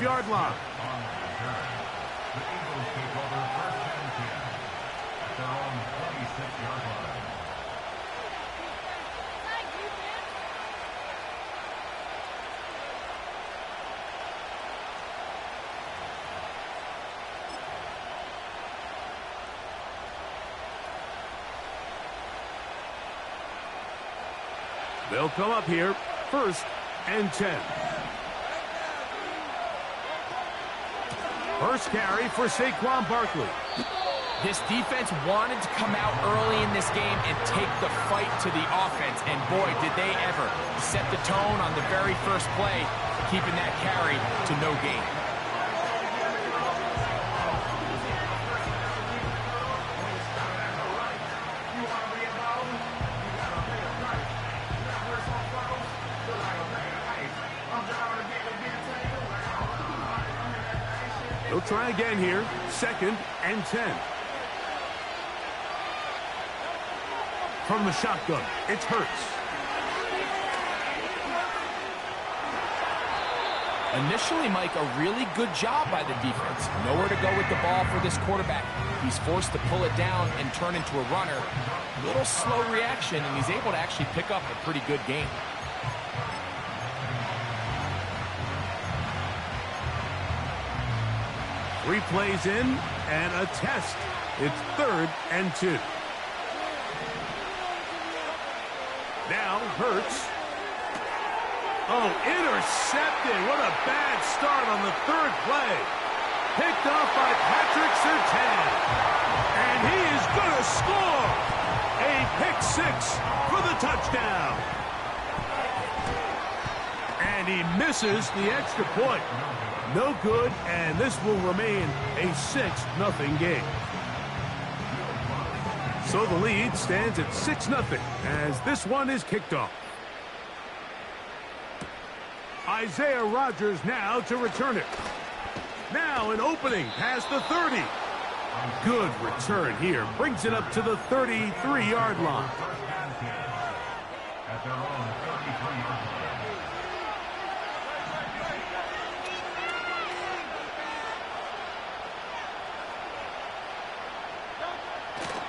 25-yard line. The Eagles take over 1st and 10 at their own 26-yard line. They'll come up here, 1st and 10. First carry for Saquon Barkley. This defense wanted to come out early in this game and take the fight to the offense, and boy, did they ever set the tone on the very first play, keeping that carry to no gain. They'll try again here, 2nd and 10. From the shotgun, it's Hurts. Initially, Mike, a really good job by the defense. Nowhere to go with the ball for this quarterback. He's forced to pull it down and turn into a runner. A little slow reaction, and he's able to actually pick up a pretty good game. 3 plays in and a test. It's 3rd and 2. Now Hurts. Oh, intercepted. What a bad start on the 3rd play. Picked off by Patrick Surtain. And he is going to score. A pick-6 for the touchdown. And he misses the extra point. No good, and this will remain a 6-0 game. So the lead stands at 6-0 as this one is kicked off. Isaiah Rodgers now to return it. Now an opening past the 30. Good return here. Brings it up to the 33-yard line. At their own 33-yard line.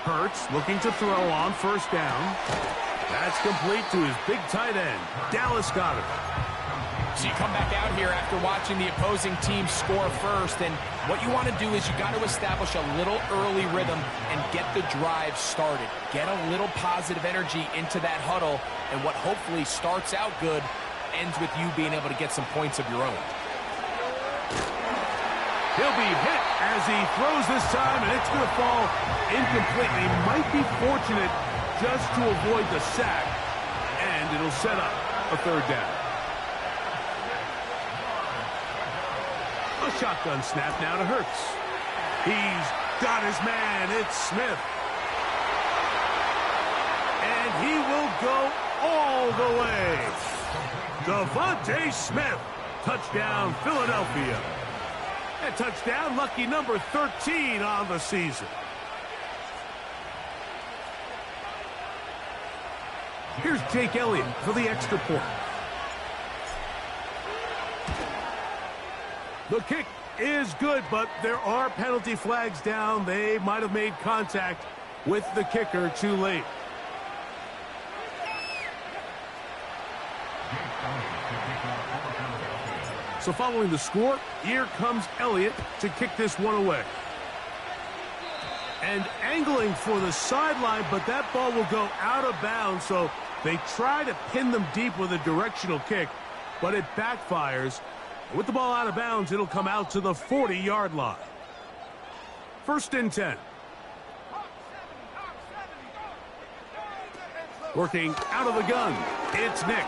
Hurts looking to throw on 1st down. That's complete to his big tight end, Dallas Goedert. So you come back out here after watching the opposing team score first, and what you want to do is you got to establish a little early rhythm and get the drive started. Get a little positive energy into that huddle, and what hopefully starts out good ends with you being able to get some points of your own. He'll be hit as he throws this time, and it's going to fall incomplete. He might be fortunate just to avoid the sack, and it'll set up a 3rd down. A shotgun snap now to Hurts. He's got his man. It's Smith. And he will go all the way. Devontae Smith. Touchdown, Philadelphia. A touchdown, lucky number 13 on the season. Here's Jake Elliott for the extra point. The kick is good, but there are penalty flags down. They might have made contact with the kicker too late. So following the score, here comes Elliott to kick this one away. And angling for the sideline, but that ball will go out of bounds, so they try to pin them deep with a directional kick, but it backfires. With the ball out of bounds, it'll come out to the 40-yard line. 1st and 10. Working out of the gun, it's Nix.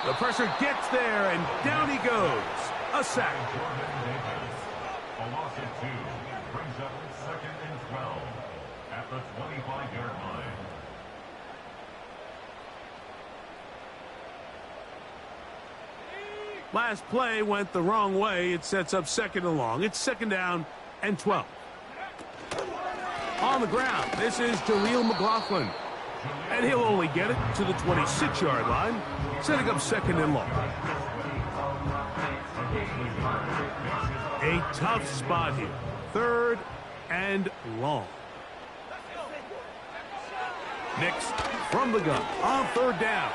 The pressure gets there, and down he goes. A sack. A loss of 2 brings up 2nd and 12 at the 25-yard line. Last play went the wrong way. It sets up 2nd and long. It's 2nd down and 12. On the ground, this is Jaleel McLaughlin. And he'll only get it to the 26-yard line, setting up 2nd and long. A tough spot here. 3rd and long. Nix from the gun on 3rd down.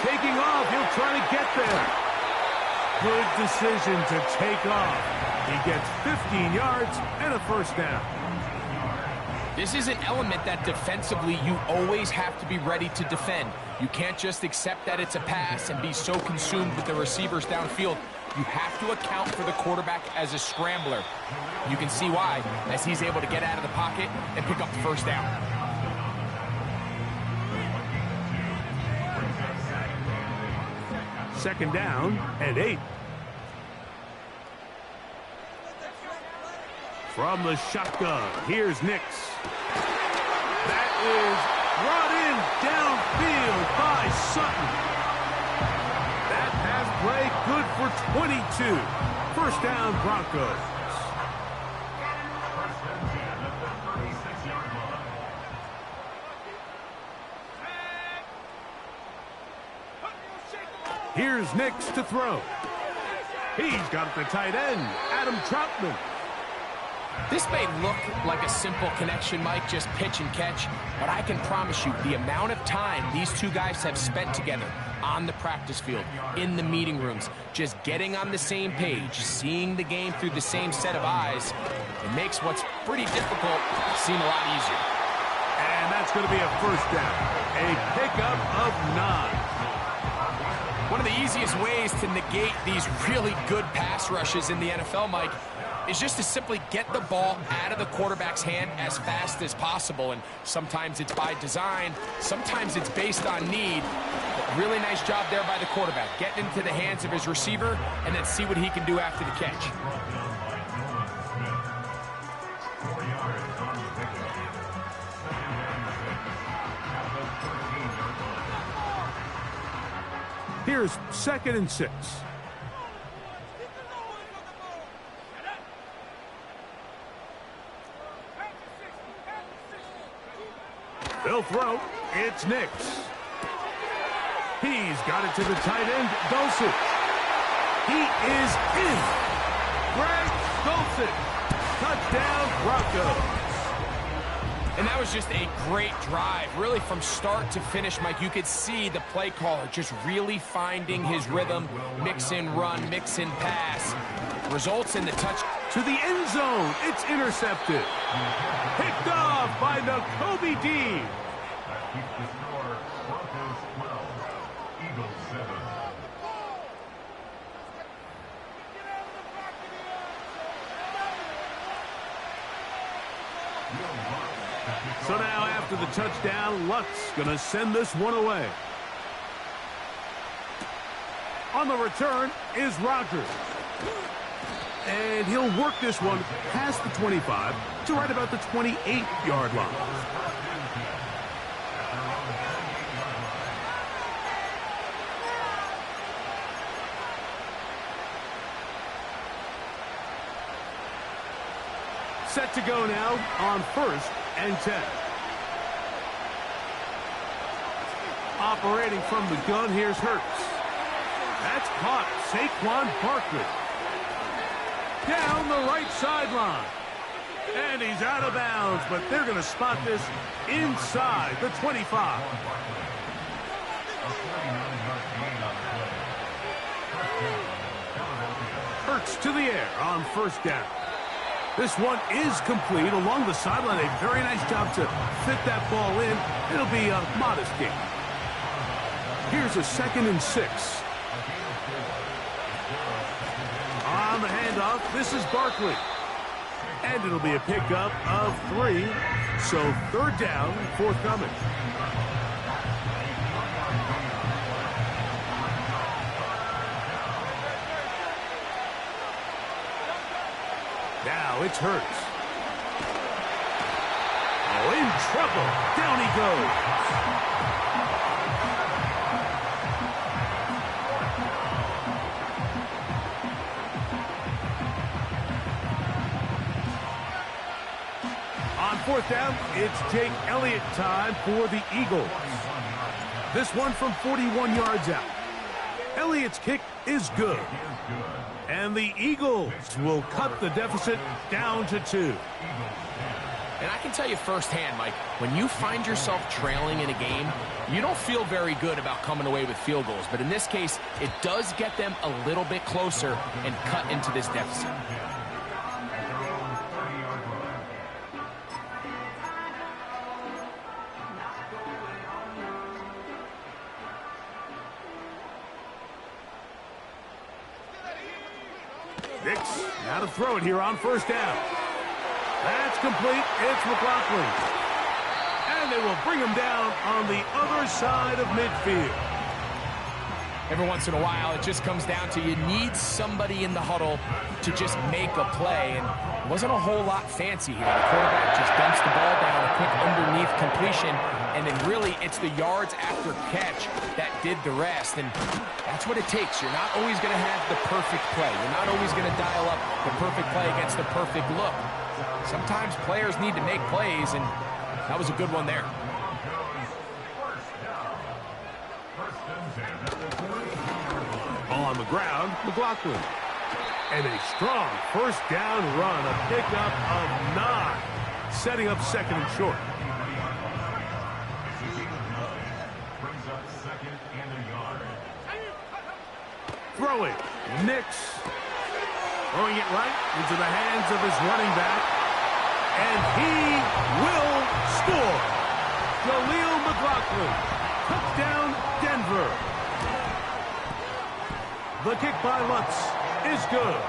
Taking off, he'll try to get there. Good decision to take off. He gets 15 yards and a 1st down. This is an element that defensively you always have to be ready to defend. You can't just accept that it's a pass and be so consumed with the receivers downfield. You have to account for the quarterback as a scrambler. You can see why, as he's able to get out of the pocket and pick up the 1st down. Second down and 8. From the shotgun, here's Nix. That is brought in downfield by Sutton. That pass play good for 22. 1st down, Broncos. Here's Nix to throw. He's got it to tight end, Adam Troutman. This may look like a simple connection, Mike, just pitch and catch, but I can promise you the amount of time these two guys have spent together on the practice field, in the meeting rooms, just getting on the same page, seeing the game through the same set of eyes, it makes what's pretty difficult seem a lot easier. And that's going to be a 1st down, a pickup of 9. One of the easiest ways to negate these really good pass rushes in the NFL, Mike, is just to simply get the ball out of the quarterback's hand as fast as possible. And sometimes it's by design, sometimes it's based on need. But really nice job there by the quarterback, getting into the hands of his receiver and then see what he can do after the catch. Here's 2nd and 6. They'll throw. It's Nix. He's got it to the tight end, Dulcich. He is in. Greg Dulcich. Touchdown, Broncos. And that was just a great drive, really from start to finish, Mike. You could see the play caller just really finding his rhythm, mix in run, mix in pass. Results in the touch. To the end zone, it's intercepted. Picked off by Nakobe Dean. That keeps the score Broncos 12, Eagles 7. So now after the touchdown, Lutz going to send this one away. On the return is Rodgers. And he'll work this one past the 25 to right about the 28-yard line. Set to go now on 1st and 10. Operating from the gun, here's Hurts. That's caught. Saquon Barkley. Down the right sideline. And he's out of bounds, but they're going to spot this inside the 25. Hurts to the air on 1st down. This one is complete along the sideline. A very nice job to fit that ball in. It'll be a modest gain. Here's a 2nd and 6. On the handoff, this is Barkley. And it'll be a pickup of 3. So 3rd down, forthcoming. Now it's Hurts. Oh, in trouble. Down he goes. On 4th down, it's Jake Elliott time for the Eagles. This one from 41 yards out. Elliott's kick is good. And the Eagles will cut the deficit down to 2. And I can tell you firsthand, Mike, when you find yourself trailing in a game, you don't feel very good about coming away with field goals. But in this case, it does get them a little bit closer and cut into this deficit. Nix, now to throw it here on first down. That's complete. It's McLaughlin. And they will bring him down on the other side of midfield. Every once in a while, it just comes down to you need somebody in the huddle to just make a play. And it wasn't a whole lot fancy here. The quarterback just dumps the ball down, a quick underneath completion, and then really it's the yards after catch that did the rest. And that's what it takes. You're not always going to have the perfect play. You're not always going to dial up the perfect play against the perfect look. Sometimes players need to make plays, and that was a good one there. On the ground, McLaughlin. And a strong first down run, a pickup of 9, setting up second and short. Throwing, Nix. Throwing it right into the hands of his running back. And he will score. Jaleel McLaughlin. Touchdown, Denver. The kick by Lutz is good.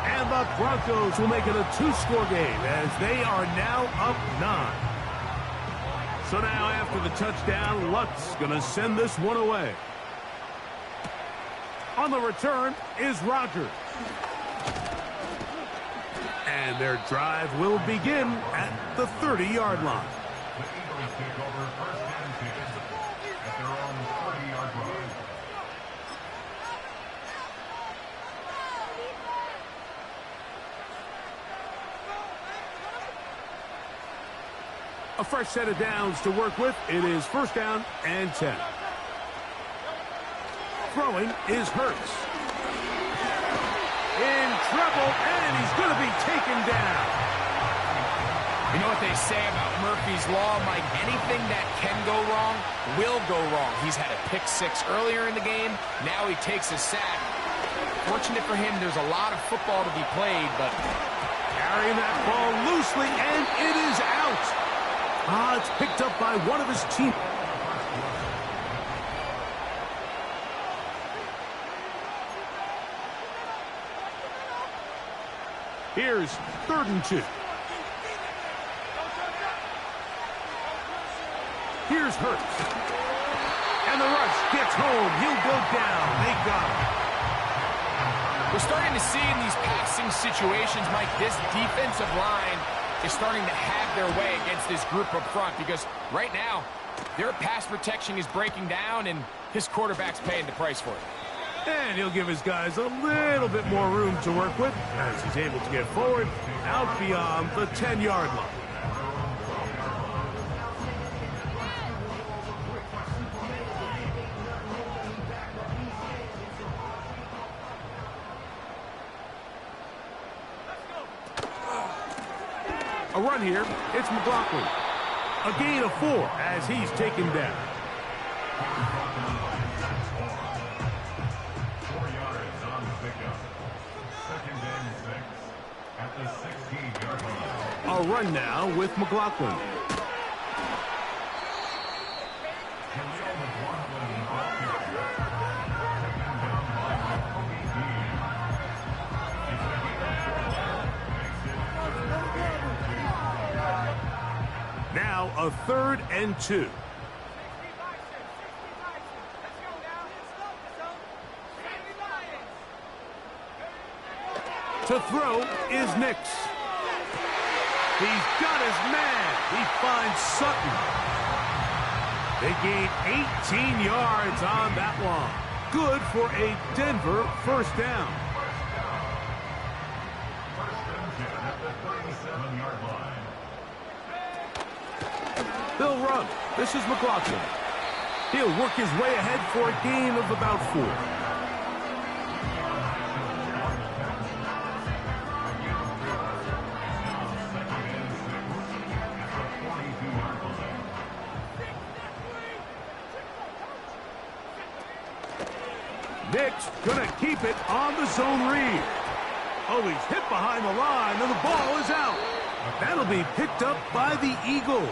And the Broncos will make it a 2-score game as they are now up 9. So now after the touchdown, Lutz going to send this one away. On the return is Rogers. And their drive will begin at the 30-yard line. The Eagles take over first and 10 at their own 30-yard line. A fresh set of downs to work with. It is first down and 10. Throwing is Hurts. In trouble, and he's going to be taken down. You know what they say about Murphy's Law, Mike? Anything that can go wrong will go wrong. He's had a pick 6 earlier in the game. Now he takes a sack. Fortunate for him, there's a lot of football to be played, but carrying that ball loosely, and it is out. It's picked up by one of his team. Here's 3rd and 2. Here's Hurts. And the rush gets home. He'll go down. They got him. We're starting to see in these passing situations, Mike, this defensive line is starting to have their way against this group up front because right now their pass protection is breaking down and his quarterback's paying the price for it. And he'll give his guys a little bit more room to work with as he's able to get forward out beyond the 10-yard line. A run here. It's McLaughlin. A gain of 4 as he's taken down. A run now with McLaughlin. Now a 3rd and 2. To throw is Nix. He's got his man. He finds Sutton. They gain 18 yards on that one. Good for a Denver first down. They'll run. This is McLaughlin. He'll work his way ahead for a gain of about 4. Hicks gonna keep it on the zone read. Oh, he's hit behind the line, and the ball is out. That'll be picked up by the Eagles.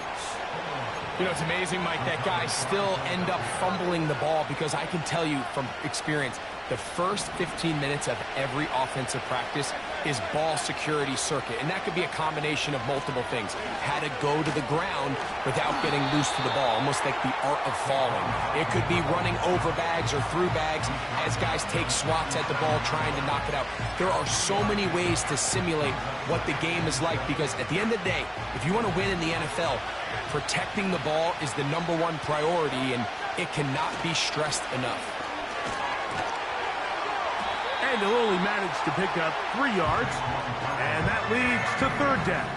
You know, it's amazing, Mike, that guys still end up fumbling the ball because I can tell you from experience, the first 15 minutes of every offensive practice is ball security circuit, and that could be a combination of multiple things. How to go to the ground without getting loose to the ball, almost like the art of falling. It could be running over bags or through bags as guys take swats at the ball trying to knock it out. There are so many ways to simulate what the game is like because at the end of the day, if you want to win in the NFL, protecting the ball is the #1 priority, and it cannot be stressed enough. And he'll only manage to pick up 3 yards, and that leads to 3rd down.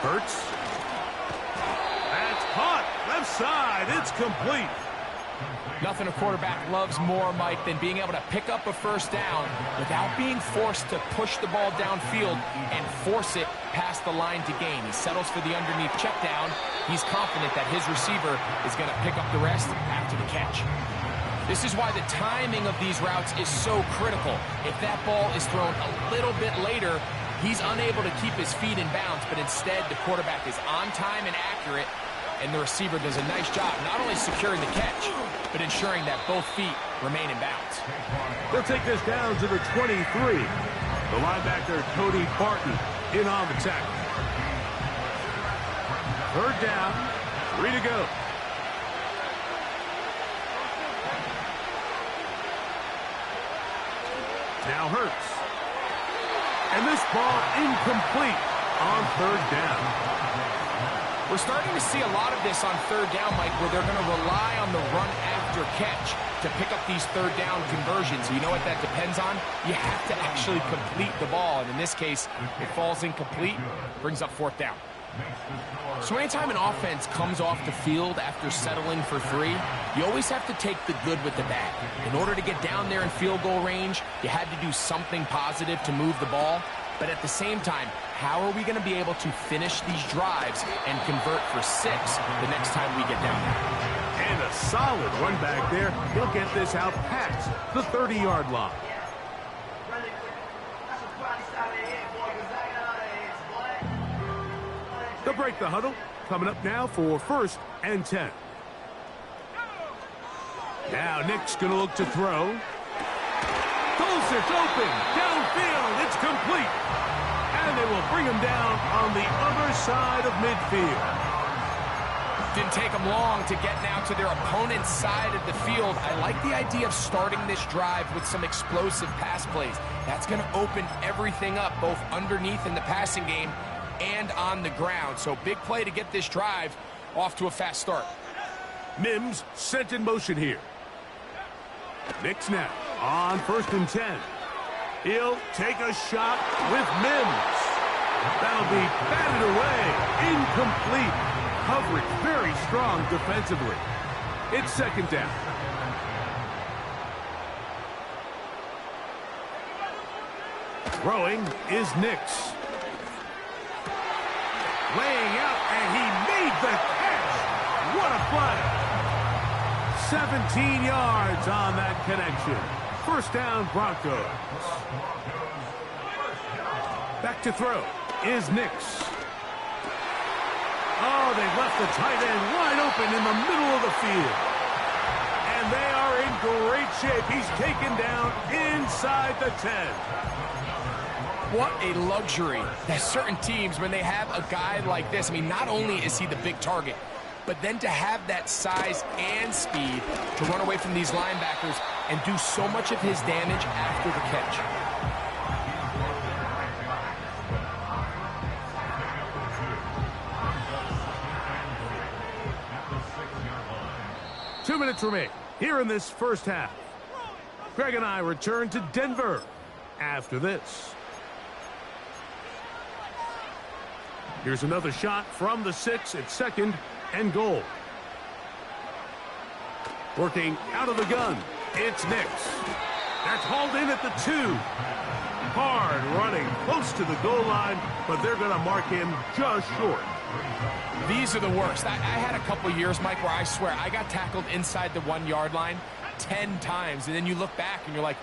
Hurts. That's caught. Left side. It's complete. Nothing a quarterback loves more, Mike, than being able to pick up a 1st down without being forced to push the ball downfield and force it past the line to gain. He settles for the underneath check down. He's confident that his receiver is going to pick up the rest after the catch. This is why the timing of these routes is so critical. If that ball is thrown a little bit later, he's unable to keep his feet in bounds, but instead the quarterback is on time and accurate, and the receiver does a nice job not only securing the catch, but ensuring that both feet remain in bounds. They'll take this down to the 23. The linebacker, Cody Barton, in on the tackle. 3rd down, 3 to go. Now Hurts. And this ball incomplete on 3rd down. We're starting to see a lot of this on 3rd down, Mike, where they're going to rely on the run after catch to pick up these 3rd down conversions. You know what that depends on? You have to actually complete the ball, and in this case, it falls incomplete, brings up 4th down. So anytime an offense comes off the field after settling for 3, you always have to take the good with the bad. In order to get down there in field goal range, you had to do something positive to move the ball. But at the same time, how are we going to be able to finish these drives and convert for 6 the next time we get down there? And a solid run back there. He'll get this out past the 30-yard line. They'll break the huddle. Coming up now for 1st and 10. Now Nick's going to look to throw. Dulcich open. Downfield. It's complete. And they will bring him down on the other side of midfield. Didn't take them long to get now to their opponent's side of the field. I like the idea of starting this drive with some explosive pass plays. That's going to open everything up, both underneath in the passing game and on the ground. So big play to get this drive off to a fast start. Mims sent in motion here. Nick's now on 1st and 10. He'll take a shot with Mims. That'll be batted away. Incomplete. Coverage very strong defensively. It's 2nd down. Throwing is Nix. Laying out, and he made the catch. What a play. 17 yards on that connection. 1st down, Broncos. Back to throw is Nix. Oh, they've left the tight end wide open in the middle of the field. And they are in great shape. He's taken down inside the 10. What a luxury. There's certain teams, when they have a guy like this, I mean, not only is he the big target, but then to have that size and speed to run away from these linebackers and do so much of his damage after the catch. 2 minutes remain here in this 1st half. Greg and I return to Denver after this. Here's another shot from the 6 at 2nd and goal. Working out of the gun It's Nix. That's hauled in at the 2. Hard running close to the goal line, but they're going to mark him just short. These are the worst. I had a couple years, Mike, where I swear I got tackled inside the 1-yard line 10 times, and then you look back and you're like...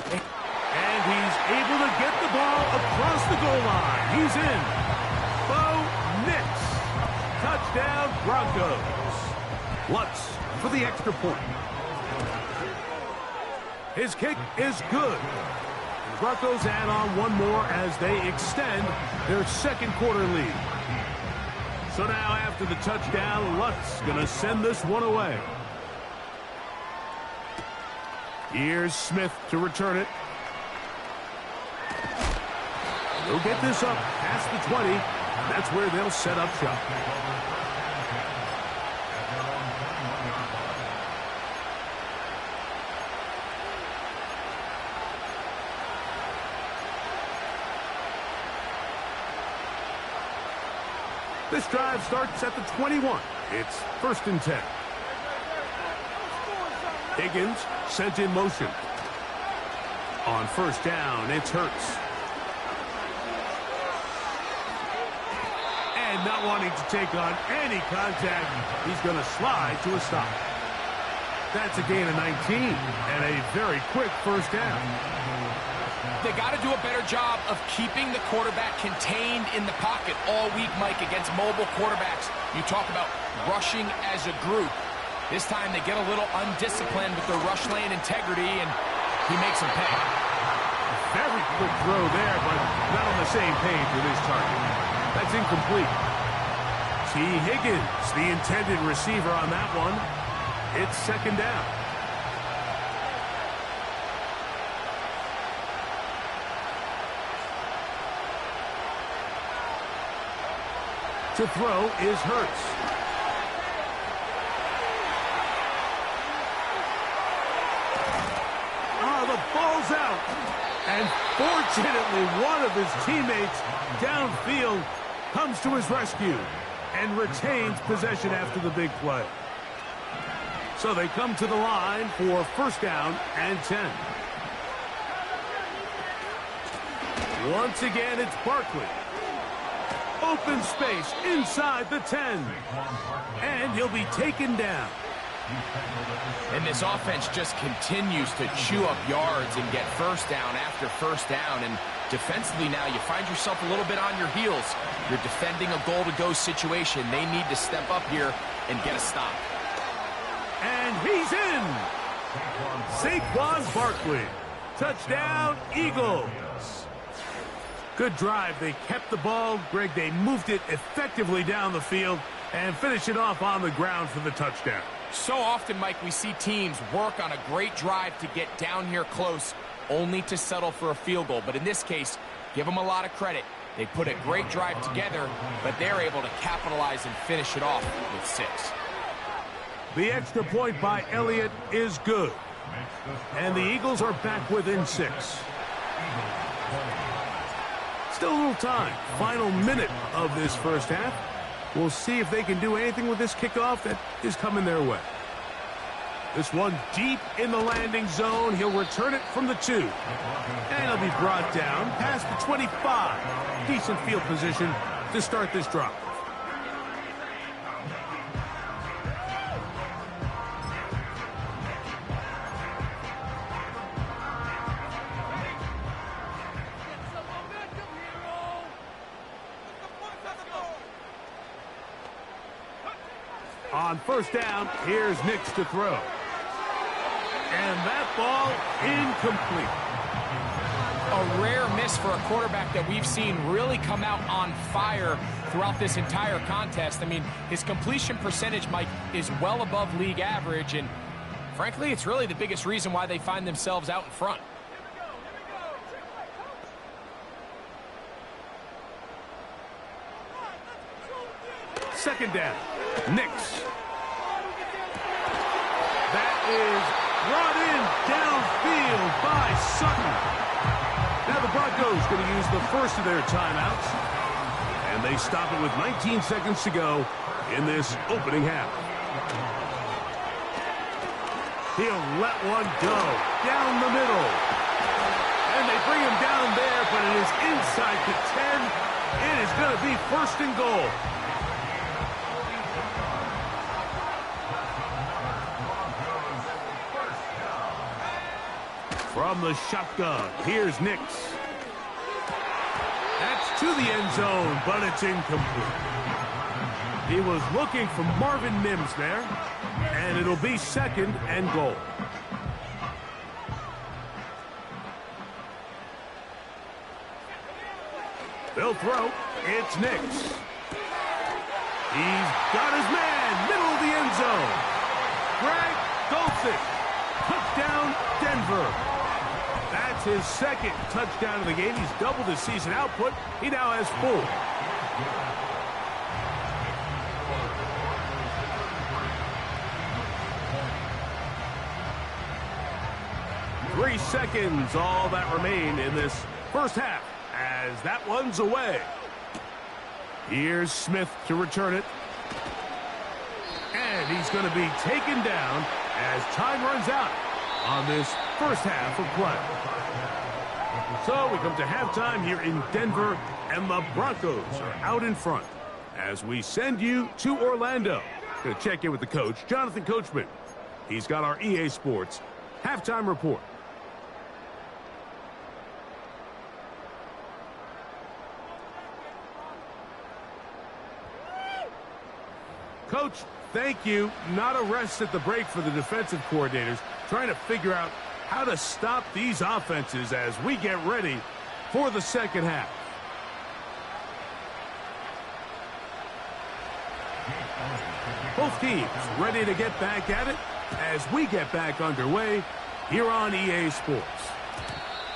Hey. And he's able to get the ball across the goal line. He's in. Bo Nix. Touchdown, Broncos. Lutz for the extra point. His kick is good. The Broncos add on one more as they extend their second quarter lead. So now after the touchdown, Lutz going to send this one away. Here's Smith to return it. They'll get this up past the 20. That's where they'll set up shop. This drive starts at the 21. It's 1st and 10. Higgins sent in motion. On 1st down, it's Hurts. And not wanting to take on any contact, he's going to slide to a stop. That's a gain of 19 and a very quick 1st down. They got to do a better job of keeping the quarterback contained in the pocket all week, Mike, against mobile quarterbacks. You talk about rushing as a group. This time they get a little undisciplined with their rush lane integrity, and he makes them pay. Very quick throw there, but not on the same page with his target. That's incomplete. T. Higgins, the intended receiver on that one. It's 2nd down. To throw is Hurts. Oh, the ball's out. And fortunately, one of his teammates downfield comes to his rescue and retains possession after the big play. So they come to the line for 1st down and 10. Once again, it's Barkley. Open space inside the 10. And he'll be taken down. And this offense just continues to chew up yards and get 1st down after 1st down. And defensively now, you find yourself a little bit on your heels. You're defending a goal-to-go situation. They need to step up here and get a stop. And he's in. Saquon Barkley. Touchdown, Eagles. Good drive. They kept the ball. Greg, they moved it effectively down the field and finished it off on the ground for the touchdown. So often, Mike, we see teams work on a great drive to get down here close, only to settle for a field goal. But in this case, give them a lot of credit. They put a great drive together, but they're able to capitalize and finish it off with 6. The extra point by Elliott is good. And the Eagles are back within 6. Still a little time. Final minute of this 1st half. We'll see if they can do anything with this kickoff that is coming their way. This one deep in the landing zone. He'll return it from the 2. And he'll be brought down past the 25. Decent field position to start this drive. On 1st down, here's Nix to throw. And that ball incomplete. A rare miss for a quarterback that we've seen really come out on fire throughout this entire contest. I mean, his completion percentage, Mike, is well above league average, and frankly, it's really the biggest reason why they find themselves out in front. 2nd down. Nix. That is brought in downfield by Sutton. Now the Broncos going to use the first of their timeouts. And they stop it with 19 seconds to go in this opening half. He'll let one go down the middle. And they bring him down there, but it is inside the 10. It is going to be 1st and goal. From the shotgun, here's Nix. That's to the end zone, but it's incomplete. He was looking for Marvin Mims there, and it'll be 2nd and goal. They'll throw. It's Nix. He's got his man, middle of the end zone. Greg Dulcich. Touchdown, Denver. That's his 2nd touchdown of the game. He's doubled his season output. He now has 4. 3 seconds, all that remain in this first half, as that one's away. Here's Smith to return it. And he's going to be taken down as time runs out on this first half of play. So we come to halftime here in Denver, and the Broncos are out in front as we send you to Orlando. Going to check in with the coach, Jonathan Coachman. He's got our EA Sports halftime report. Coach, thank you. Not a rest at the break for the defensive coordinators, trying to figure out how to stop these offenses as we get ready for the second half. Both teams ready to get back at it as we get back underway here on EA Sports.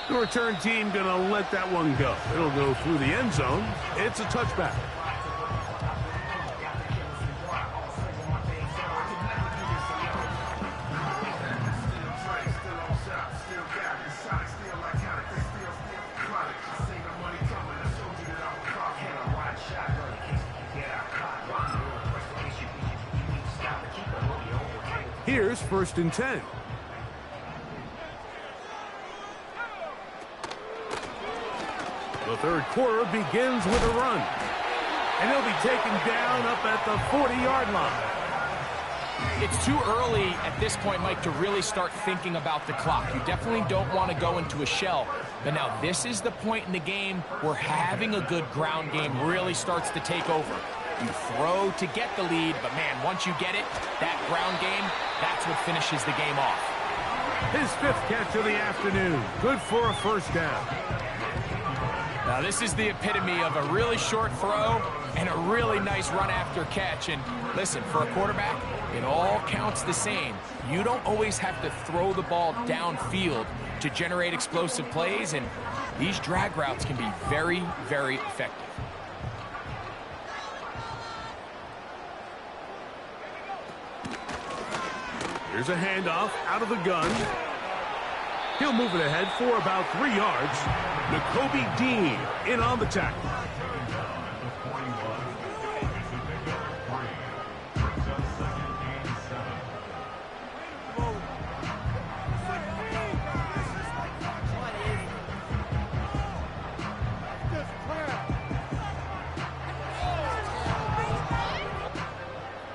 The return team going to let that one go. It'll go through the end zone. It's a touchback. Here's 1st and 10. The third quarter begins with a run. And he'll be taken down up at the 40-yard line. It's too early at this point, Mike, to really start thinking about the clock. You definitely don't want to go into a shell. But now this is the point in the game where having a good ground game really starts to take over. You throw to get the lead, but man, once you get it, that ground game, that's what finishes the game off. His 5th catch of the afternoon. Good for a 1st down. Now this is the epitome of a really short throw and a really nice run after catch. And listen, for a quarterback, it all counts the same. You don't always have to throw the ball downfield to generate explosive plays, and these drag routes can be very, very effective. Here's a handoff out of the gun. He'll move it ahead for about 3 yards. Nakobe Dean in on the tackle.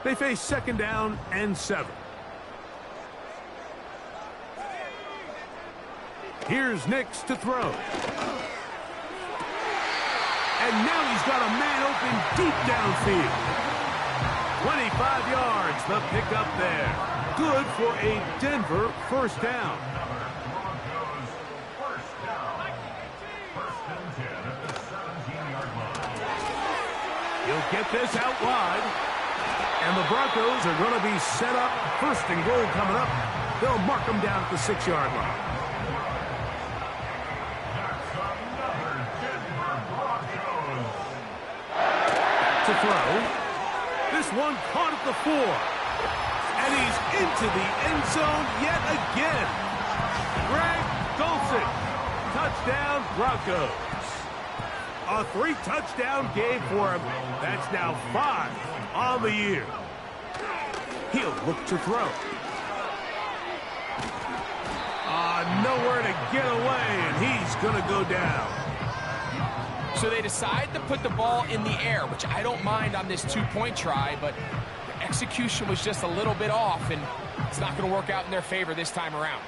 They face 2nd down and 7. Here's Nix to throw. And now he's got a man open deep downfield. 25 yards, the pickup there. Good for a Denver 1st down. He'll get this out wide. And the Broncos are going to be set up. 1st and goal coming up. They'll mark them down at the 6-yard line. To throw. This one caught at the 4. And he's into the end zone yet again. Greg Dulcich. Touchdown Broncos. A 3-touchdown game for him. That's now 5 on the year. He'll look to throw. Nowhere to get away, and he's going to go down. So they decide to put the ball in the air, which I don't mind on this two-point try, but the execution was just a little bit off, and it's not going to work out in their favor this time around.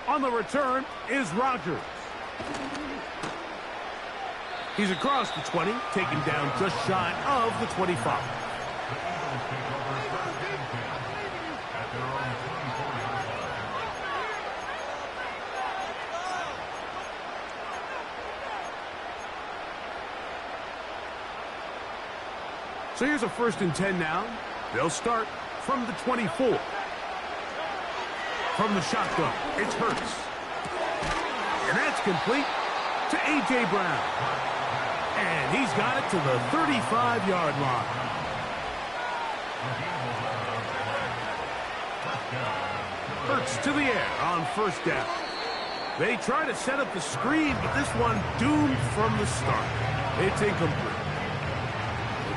On the return is Rodgers. He's across the 20, taken down just shy of the 25. So here's a 1st and 10 now. They'll start from the 24. From the shotgun, it's Hurts. And that's complete to A.J. Brown. And he's got it to the 35-yard line. Hurts to the air on 1st down. They try to set up the screen, but this one doomed from the start. It's incomplete.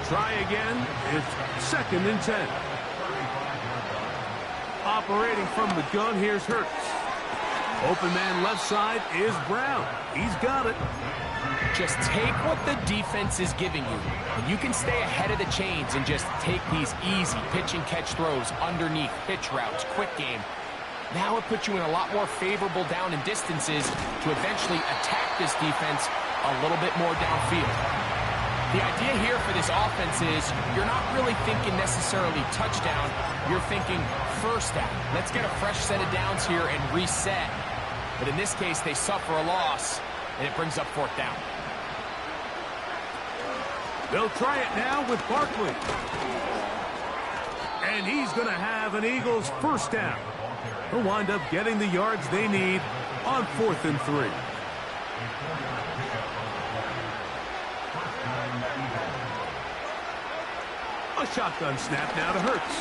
Try again. It's 2nd and 10. Operating from the gun, here's Hurts. Open man left side is Brown. He's got it. Just take what the defense is giving you, and you can stay ahead of the chains and just take these easy pitch and catch throws underneath, pitch routes, quick game. Now it puts you in a lot more favorable down and distances to eventually attack this defense a little bit more downfield. The idea here for this offense is you're not really thinking necessarily touchdown. You're thinking 1st down. Let's get a fresh set of downs here and reset. But in this case, they suffer a loss, and it brings up 4th down. They'll try it now with Barkley. And he's going to have an Eagles 1st down. They'll wind up getting the yards they need on 4th and 3. A shotgun snap now to Hurts.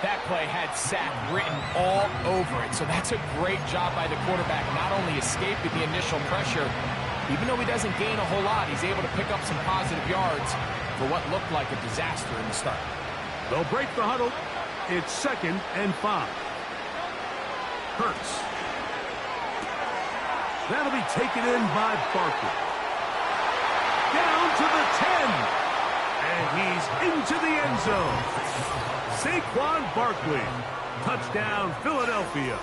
That play had sack written all over it, so that's a great job by the quarterback, not only escaping the initial pressure, even though he doesn't gain a whole lot, he's able to pick up some positive yards for what looked like a disaster in the start. They'll break the huddle. It's 2nd and 5. Hurts. That'll be taken in by Barkley. Down to the 10. And he's into the end zone. Saquon Barkley. Touchdown, Philadelphia.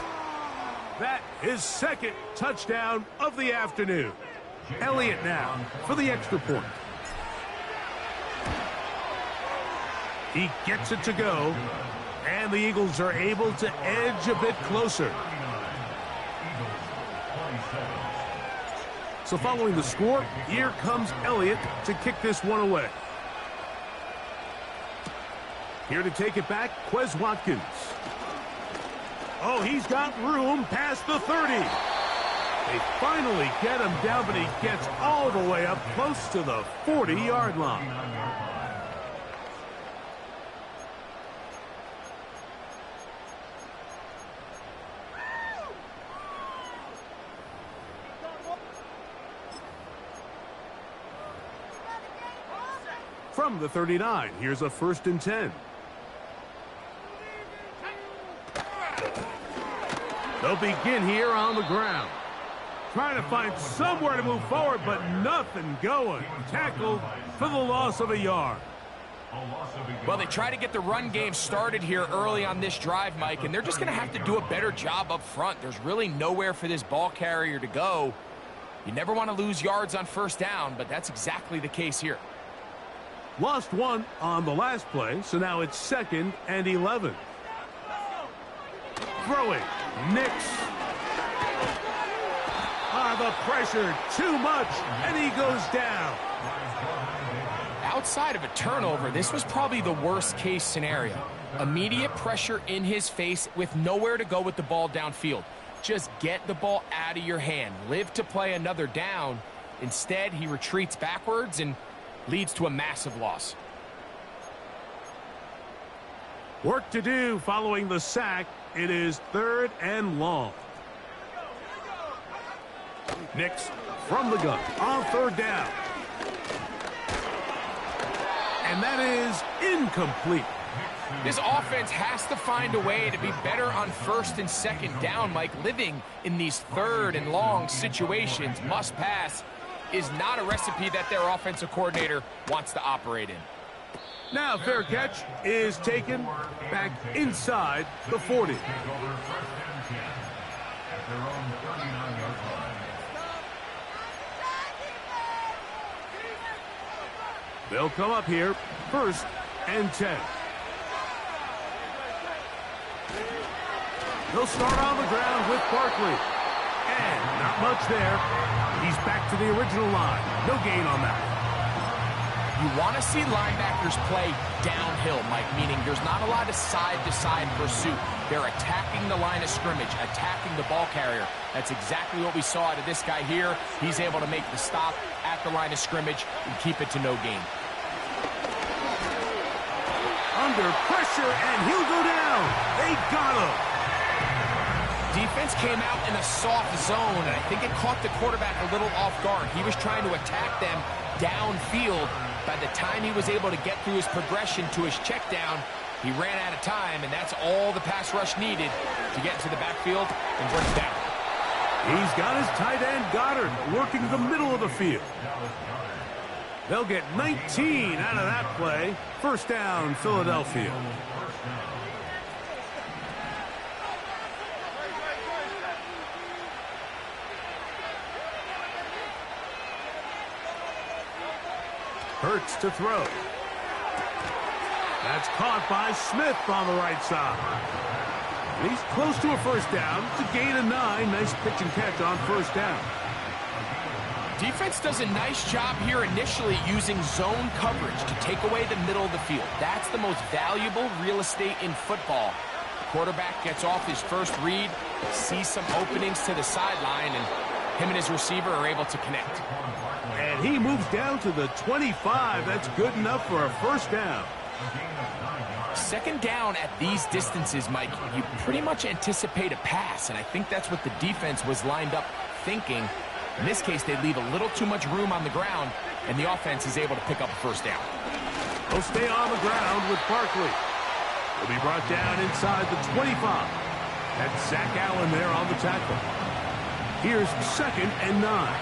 That is 2nd touchdown of the afternoon. Elliott now for the extra point. He gets it to go. And the Eagles are able to edge a bit closer. So following the score, here comes Elliott to kick this one away. Here to take it back, Quez Watkins. Oh, he's got room past the 30. They finally get him down, but he gets all the way up close to the 40-yard line. From the 39, here's a 1st and 10. They'll begin here on the ground. Trying to find somewhere to move forward, but nothing going. Tackled for the loss of a yard. Well, they try to get the run game started here early on this drive, Mike, and they're just going to have to do a better job up front. There's really nowhere for this ball carrier to go. You never want to lose yards on 1st down, but that's exactly the case here. Lost one on the last play, so now it's 2nd and 11. Throwing, Nix. The pressure, too much, and he goes down. Outside of a turnover, this was probably the worst case scenario. Immediate pressure in his face with nowhere to go with the ball downfield. Just get the ball out of your hand. Live to play another down. Instead, he retreats backwards and leads to a massive loss. Work to do following the sack. It is 3rd and long. Nix from the gun on 3rd down. And that is incomplete. This offense has to find a way to be better on first and second down, Mike. Living in these third and long situations, must pass, is not a recipe that their offensive coordinator wants to operate in. Now fair catch is taken back inside the 40. They'll come up here, 1st and 10. He'll start on the ground with Barkley. And not much there. He's back to the original line. No gain on that. You want to see linebackers play downhill, Mike, meaning there's not a lot of side-to-side pursuit. They're attacking the line of scrimmage, attacking the ball carrier. That's exactly what we saw out of this guy here. He's able to make the stop at the line of scrimmage and keep it to no gain. Under pressure, and he'll go down. They got him. Defense came out in a soft zone, and I think it caught the quarterback a little off guard. He was trying to attack them downfield. By the time he was able to get through his progression to his check down, he ran out of time, and that's all the pass rush needed to get into the backfield and bring it down. He's got his tight end, Goddard, working the middle of the field. They'll get 19 out of that play. 1st down, Philadelphia. Hurts to throw. That's caught by Smith on the right side. He's close to a 1st down. It's a gain of 9. Nice pitch and catch on 1st down. Defense does a nice job here initially using zone coverage to take away the middle of the field. That's the most valuable real estate in football. The quarterback gets off his first read, sees some openings to the sideline, and him and his receiver are able to connect. And he moves down to the 25. That's good enough for a 1st down. 2nd down at these distances, Mike, you pretty much anticipate a pass, and I think that's what the defense was lined up thinking. In this case, they leave a little too much room on the ground, and the offense is able to pick up a 1st down. He'll stay on the ground with Barkley. He'll be brought down inside the 25. That's Zach Allen there on the tackle. Here's 2nd and 9.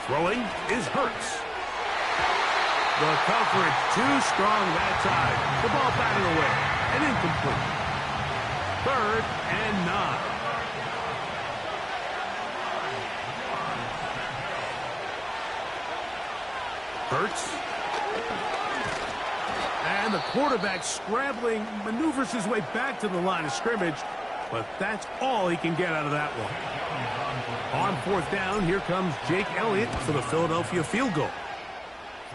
Throwing is Hurts. The coverage too strong that time. The ball batted away and incomplete. 3rd and 9. Hurts. And the quarterback scrambling, maneuvers his way back to the line of scrimmage, but that's all he can get out of that one. On 4th down, here comes Jake Elliott for the Philadelphia field goal.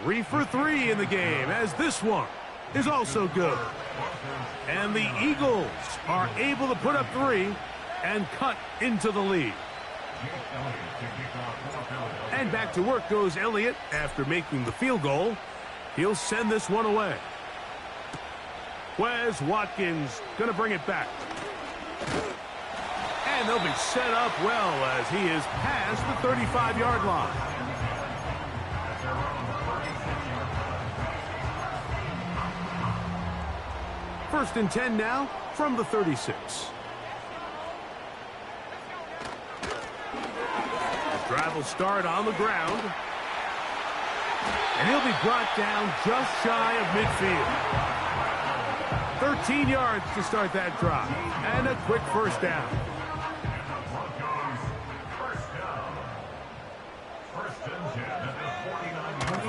3 for 3 in the game, as this one is also good. And the Eagles are able to put up 3 and cut into the lead. And back to work goes Elliott after making the field goal. He'll send this one away. Quez Watkins going to bring it back. And they'll be set up well as he is past the 35-yard line. First and 10 now from the 36. The drive will start on the ground. And he'll be brought down just shy of midfield. 13 yards to start that drive. And a quick 1st down.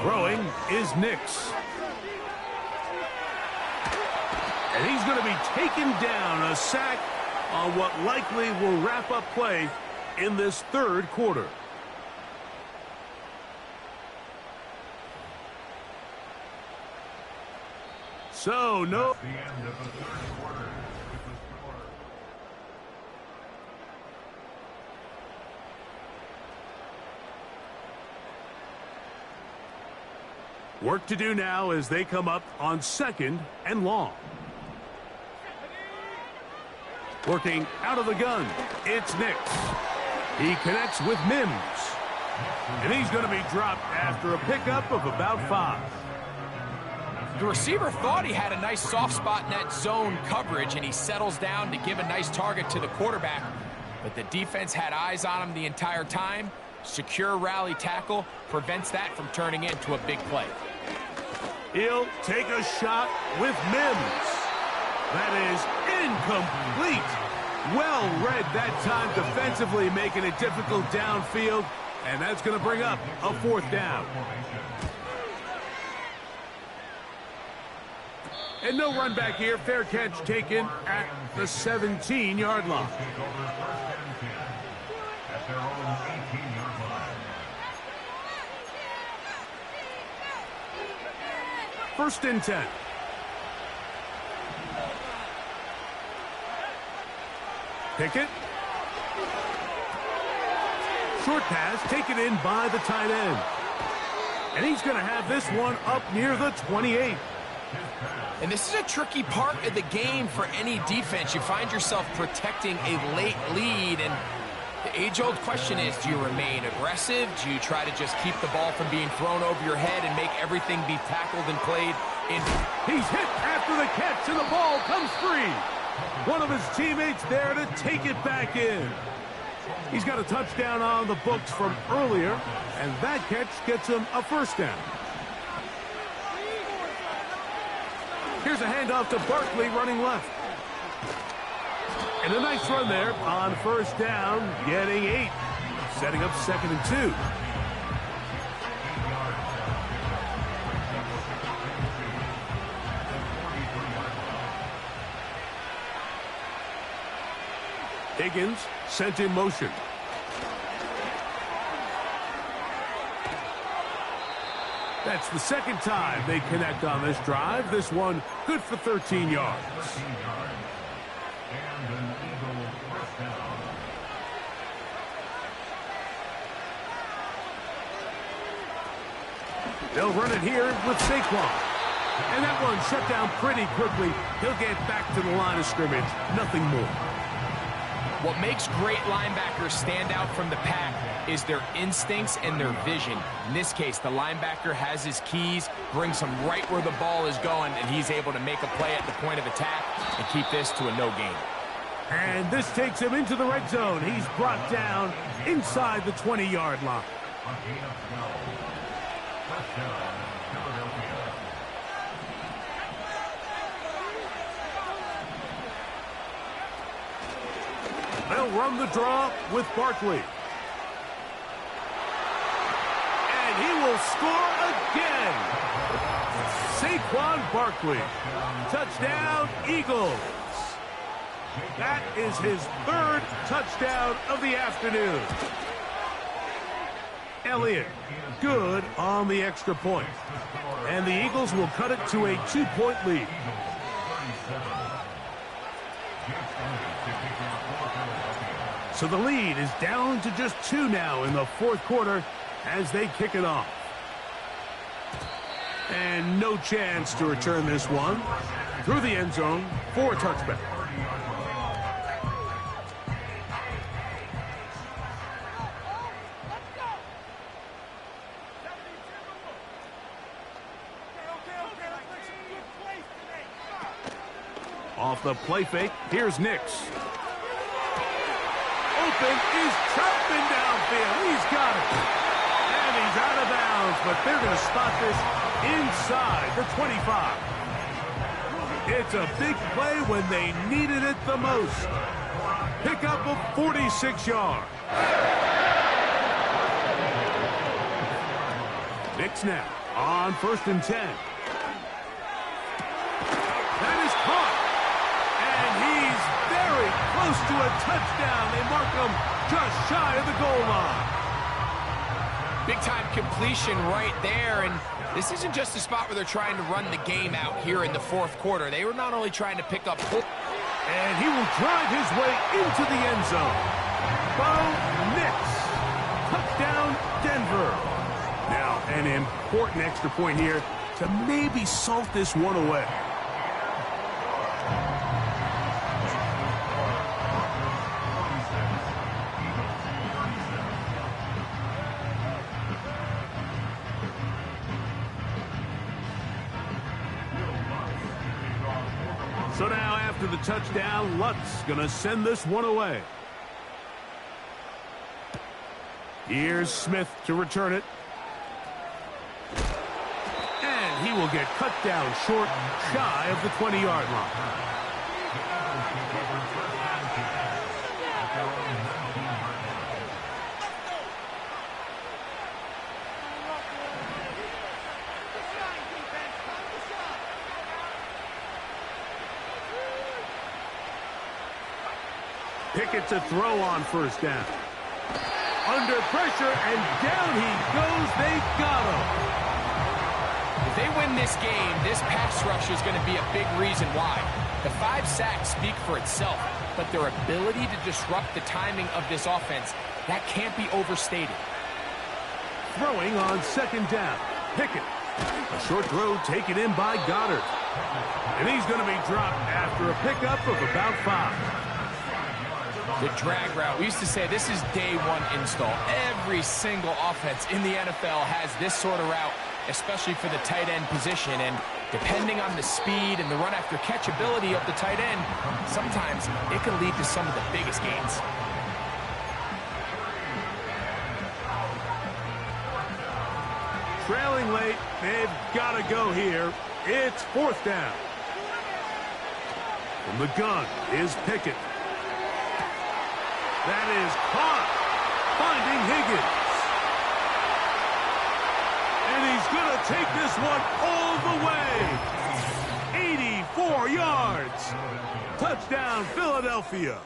Throwing is Nix. And he's going to be taken down, a sack on what likely will wrap up play in this 3rd quarter. So, no. The end of the 3rd quarter. Work to do now as they come up on 2nd and long. Working out of the gun, it's Nix. He connects with Mims. And he's going to be dropped after a pickup of about 5. The receiver thought he had a nice soft spot in that zone coverage, and he settles down to give a nice target to the quarterback. But the defense had eyes on him the entire time. Secure rally tackle prevents that from turning into a big play. He'll take a shot with Mims. That is incomplete. Well read that time defensively, making it difficult downfield. And that's going to bring up a 4th down. And no run back here. Fair catch taken at the 17-yard line. At their own 18-yard line. 1st and 10. Pickett. Short pass taken in by the tight end. And he's going to have this one up near the 28. And this is a tricky part of the game for any defense. You find yourself protecting a late lead, and the age-old question is, do you remain aggressive? Do you try to just keep the ball from being thrown over your head and make everything be tackled and played in? He's hit after the catch, and the ball comes free. One of his teammates there to take it back in. He's got a touchdown on the books from earlier, and that catch gets him a 1st down. Here's a handoff to Barkley running left. And a nice run there on 1st down, getting 8. Setting up 2nd and 2. Higgins sent in motion. That's the 2nd time they connect on this drive. This one good for 13 yards. And an Eagle 1st down. They'll run it here with Saquon. And that one shut down pretty quickly. He'll get back to the line of scrimmage. Nothing more. What makes great linebackers stand out from the pack is their instincts and their vision. In this case, the linebacker has his keys, brings him right where the ball is going, and he's able to make a play at the point of attack and keep this to a no gain. And this takes him into the red zone. He's brought down inside the 20-yard line. A gain of 12. Touchdown, Philadelphia. They'll run the draw with Barkley. And he will score again. Saquon Barkley. Touchdown, Eagles. That is his 3rd touchdown of the afternoon. Elliott, good on the extra point. And the Eagles will cut it to a 2-point lead. So the lead is down to just 2 now in the 4th quarter as they kick it off. And no chance to return this one through the end zone for a touchback. Off the play fake, here's Nix. Open is chopping downfield. He's got it. And he's out of bounds, but they're going to spot this inside the 25. It's a big play when they needed it the most. Pickup of 46 yards. Nix now on 1st and 10. That is caught. And he's very close to a touchdown. They mark him just shy of the goal line. Big-time completion right there, and this isn't just a spot where they're trying to run the game out here in the 4th quarter. They were not only trying to pick up... And he will drive his way into the end zone. Bo Nix. Touchdown, Denver. Now, an important extra point here to maybe salt this one away. after the touchdown, Lutz going to send this one away. Here's Smith to return it. And he will get cut down short, shy of the 20-yard line. Pickett to throw on first down. Under pressure, and down he goes. They got him. If they win this game, this pass rush is going to be a big reason why. The 5 sacks speak for itself, but their ability to disrupt the timing of this offense, that can't be overstated. Throwing on second down. Pickett. A short throw taken in by Goddard. And he's going to be dropped after a pickup of about 5. The drag route. We used to say this is day one install. Every single offense in the NFL has this sort of route, especially for the tight end position. And depending on the speed and the run after catch ability of the tight end, sometimes it can lead to some of the biggest gains. Trailing late, they've got to go here. It's fourth down. From the gun is Pickett. That is caught, finding Higgins. And he's going to take this one all the way. 84 yards. Touchdown, Philadelphia.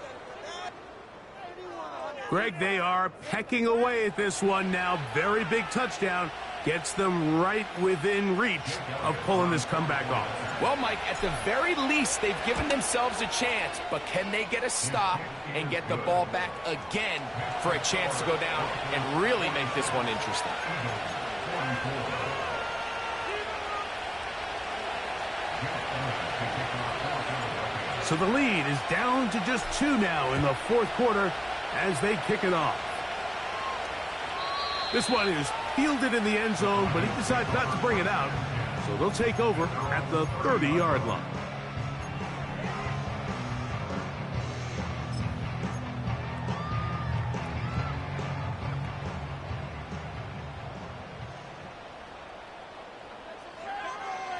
Greg, they are pecking away at this one now. Very big touchdown. Gets them right within reach of pulling this comeback off. Well, Mike, at the very least, they've given themselves a chance, but can they get a stop and get the ball back again for a chance to go down and really make this one interesting? So the lead is down to just 2 now in the fourth quarter as they kick it off. This one is fielded in the end zone, but he decides not to bring it out. So they'll take over at the 30-yard line.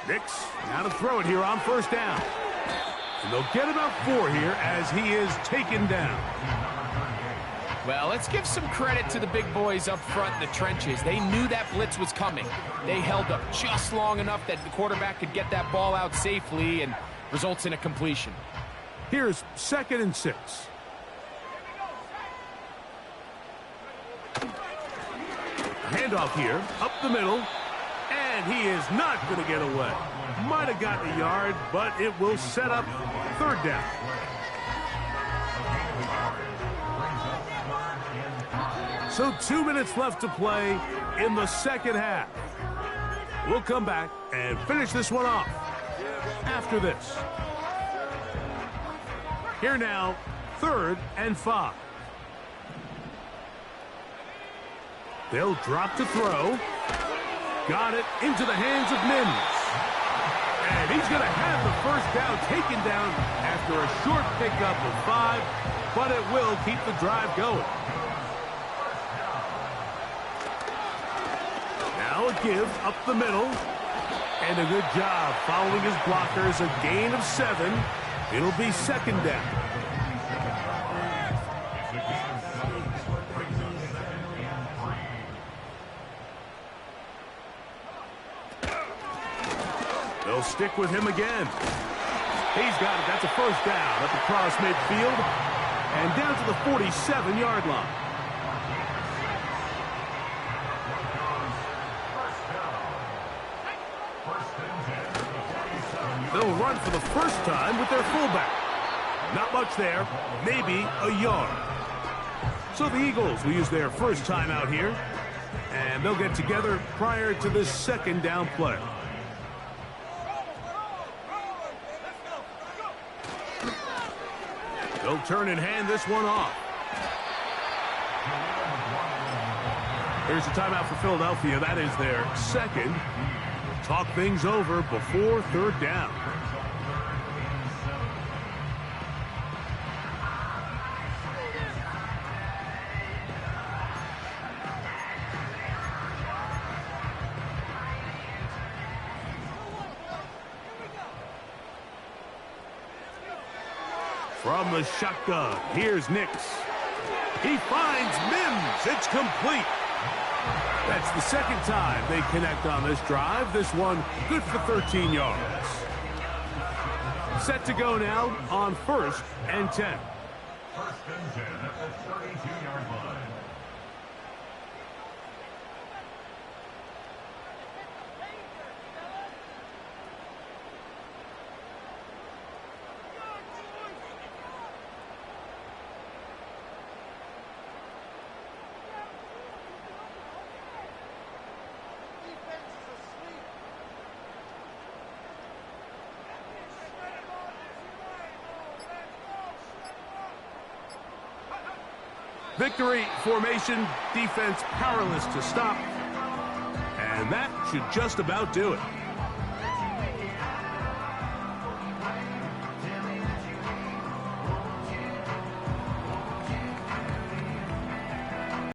Nix now to throw it here on first down. And they'll get about 4 here as he is taken down. Well, let's give some credit to the big boys up front in the trenches. They knew that blitz was coming. They held up just long enough that the quarterback could get that ball out safely and results in a completion. Here's 2nd and 6. Handoff here, up the middle, and he is not going to get away. Might have gotten a yard, but it will set up 3rd down. So 2 minutes left to play in the second half. We'll come back and finish this one off after this. Here now, 3rd and 5. They'll drop to throw. Got it into the hands of Mims. And he's going to have the first down taken down after a short pickup of 5, but it will keep the drive going. Now a give up the middle. And a good job following his blockers. A gain of 7. It'll be 2nd down. They'll stick with him again. He's got it. That's a first down up across midfield and down to the 47-yard line. They'll run for the first time with their fullback. Not much there, maybe a yard. So the Eagles will use their first time out here, and they'll get together prior to this 2nd down play. They'll turn and hand this one off. Here's a timeout for Philadelphia. That is their 2nd. Talk things over before 3rd down. From the shotgun, here's Nix. He finds Mims. It's complete. That's the second time they connect on this drive. This one good for 13 yards. Set to go now on 1st and 10. 1st and 10 at the 32-yard line. Victory formation, defense powerless to stop. And that should just about do it.